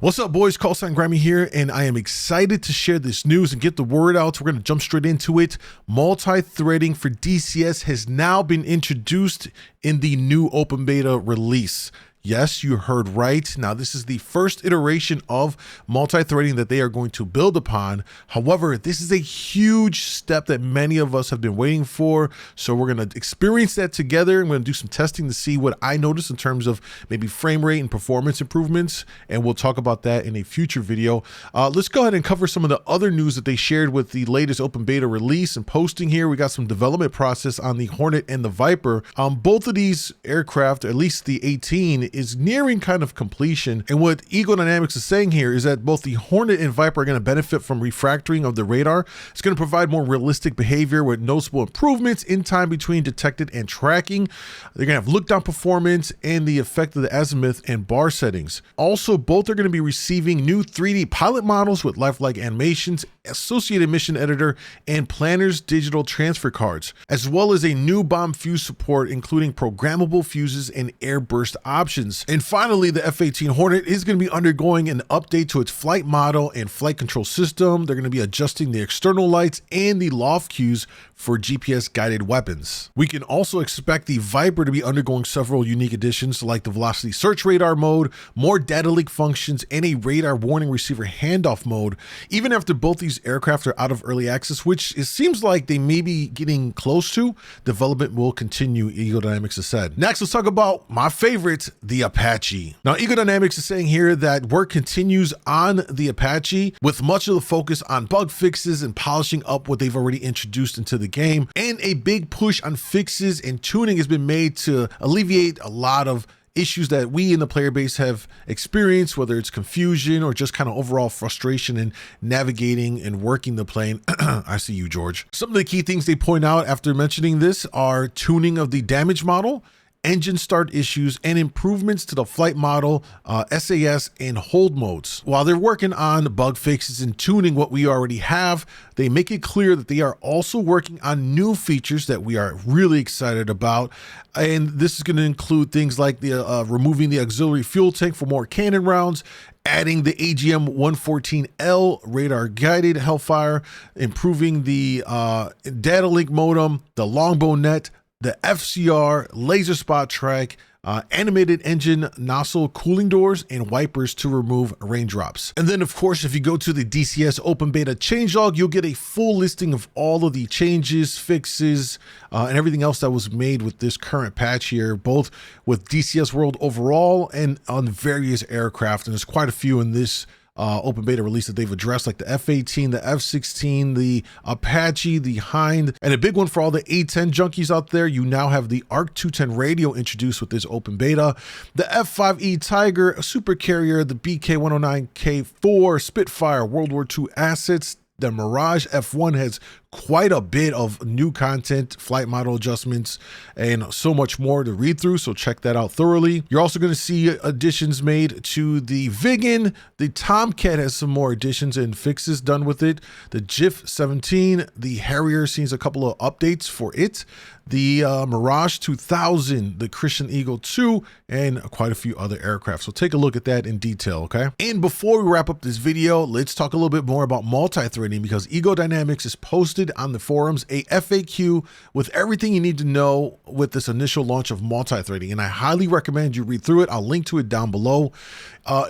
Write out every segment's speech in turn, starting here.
What's up, boys? Callsign Grimey here, and I am excited to share this news and get the word out. We're going to jump straight into it. Multi-threading for DCS has now been introduced in the new open beta release. Yes, you heard right. Now, this is the first iteration of multi-threading that they are going to build upon. However, this is a huge step that many of us have been waiting for. So we're going to experience that together. I'm going to do some testing to see what I noticed in terms of maybe frame rate and performance improvements. And we'll talk about that in a future video. Let's go ahead and cover some of the other news that they shared with the latest open beta release and posting here. We got some development process on the Hornet and the Viper. Both of these aircraft, at least the 18, is nearing kind of completion. And what Ego Dynamics is saying here is that both the Hornet and Viper are going to benefit from refractoring of the radar. It's going to provide more realistic behavior with noticeable improvements in time between detected and tracking. They're going to have look down performance and the effect of the azimuth and bar settings. Also, both are going to be receiving new 3D pilot models with lifelike animations, associated mission editor, and planners digital transfer cards, as well as a new bomb fuse support, including programmable fuses and air burst options. And finally, the F-18 Hornet is going to be undergoing an update to its flight model and flight control system. They're going to be adjusting the external lights and the loft cues for GPS guided weapons. We can also expect the Viper to be undergoing several unique additions like the velocity search radar mode, more data link functions, and a radar warning receiver handoff mode. Even after both these aircraft are out of early access, which it seems like they may be getting close to, development will continue, Ego Dynamics has said. Next, let's talk about my favorite, the Apache. Now, Ego Dynamics is saying here that work continues on the Apache with much of the focus on bug fixes and polishing up what they've already introduced into the game. And a big push on fixes and tuning has been made to alleviate a lot of issues that we in the player base have experienced, whether it's confusion or just kind of overall frustration in navigating and working the plane. I see you, George. Some of the key things they point out after mentioning this are tuning of the damage model, engine start issues, and improvements to the flight model, SAS, and hold modes. While they're working on bug fixes and tuning what we already have, they make it clear that they are also working on new features that we are really excited about. And this is going to include things like the removing the auxiliary fuel tank for more cannon rounds, adding the AGM-114L radar guided Hellfire, improving the data link modem, the longbow net, the FCR, laser spot track, animated engine nozzle cooling doors, and wipers to remove raindrops. And then, of course, if you go to the DCS open beta changelog, you'll get a full listing of all of the changes, fixes, and everything else that was made with this current patch here, both with DCS World overall and on various aircraft. And there's quite a few in this open beta release that they've addressed, like the F-18, the F-16, the Apache, the Hind, and a big one for all the A-10 junkies out there. You now have the ARC 210 radio introduced with this open beta, the F-5E Tiger, a super carrier, the BK-109K4 Spitfire World War II assets. The Mirage F1 has quite a bit of new content, flight model adjustments, and so much more to read through, so check that out thoroughly. You're also going to see additions made to the Viggen. The Tomcat has some more additions and fixes done with it. The GIF 17, the Harrier sees a couple of updates for it. The Mirage 2000, the Christian Eagle 2, and quite a few other aircraft. So take a look at that in detail, okay? And before we wrap up this video, let's talk a little bit more about multi-threading, because Ego Dynamics has posted on the forums a FAQ with everything you need to know with this initial launch of multi-threading, and I highly recommend you read through it. I'll link to it down below.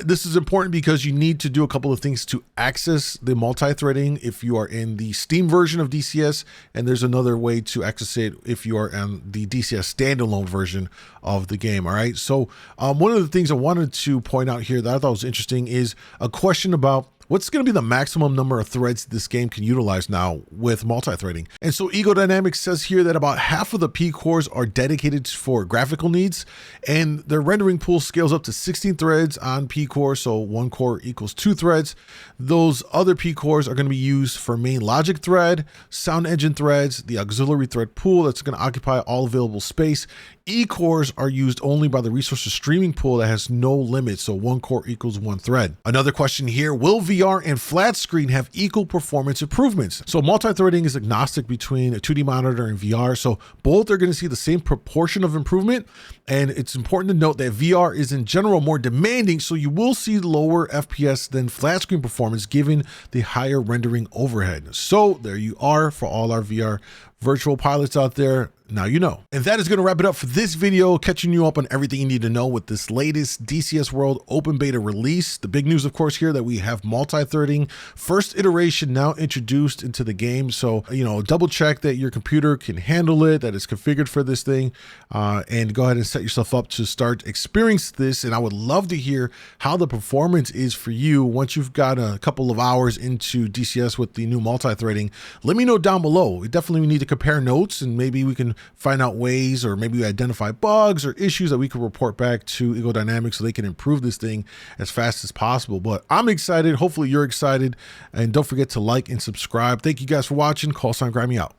This is important because you need to do a couple of things to access the multi-threading if you are in the Steam version of DCS, and there's another way to access it if you are on the DCS standalone version of the game. All right, so one of the things I wanted to point out here that I thought was interesting is a question about what's going to be the maximum number of threads this game can utilize now with multi-threading. And so Ego Dynamics says here that about half of the P cores are dedicated for graphical needs, and their rendering pool scales up to 16 threads on P core, so 1 core equals 2 threads. Those other P cores are going to be used for main logic thread, sound engine threads, the auxiliary thread pool that's going to occupy all available space. E-cores are used only by the resources streaming pool that has no limit, so 1 core equals 1 thread. Another question here, will VR and flat screen have equal performance improvements? So multi-threading is agnostic between a 2D monitor and VR, so both are going to see the same proportion of improvement. And it's important to note that VR is in general more demanding, so you will see lower FPS than flat screen performance given the higher rendering overhead. So there you are for all our VR virtual pilots out there. Now you know. And that is going to wrap it up for this video, catching you up on everything you need to know with this latest DCS World open beta release. The big news, of course, here that we have multi-threading first iteration now introduced into the game. So, double check that your computer can handle it, that it's configured for this thing, and go ahead and set yourself up to start experiencing this. And I would love to hear how the performance is for you once you've got a couple of hours into DCS with the new multi-threading. Let me know down below. We definitely need to compare notes, and maybe we can find out ways, or maybe we identify bugs or issues that we can report back to Eagle Dynamics so they can improve this thing as fast as possible. But I'm excited. Hopefully you're excited. And don't forget to like and subscribe. Thank you guys for watching. Callsign Grimey out.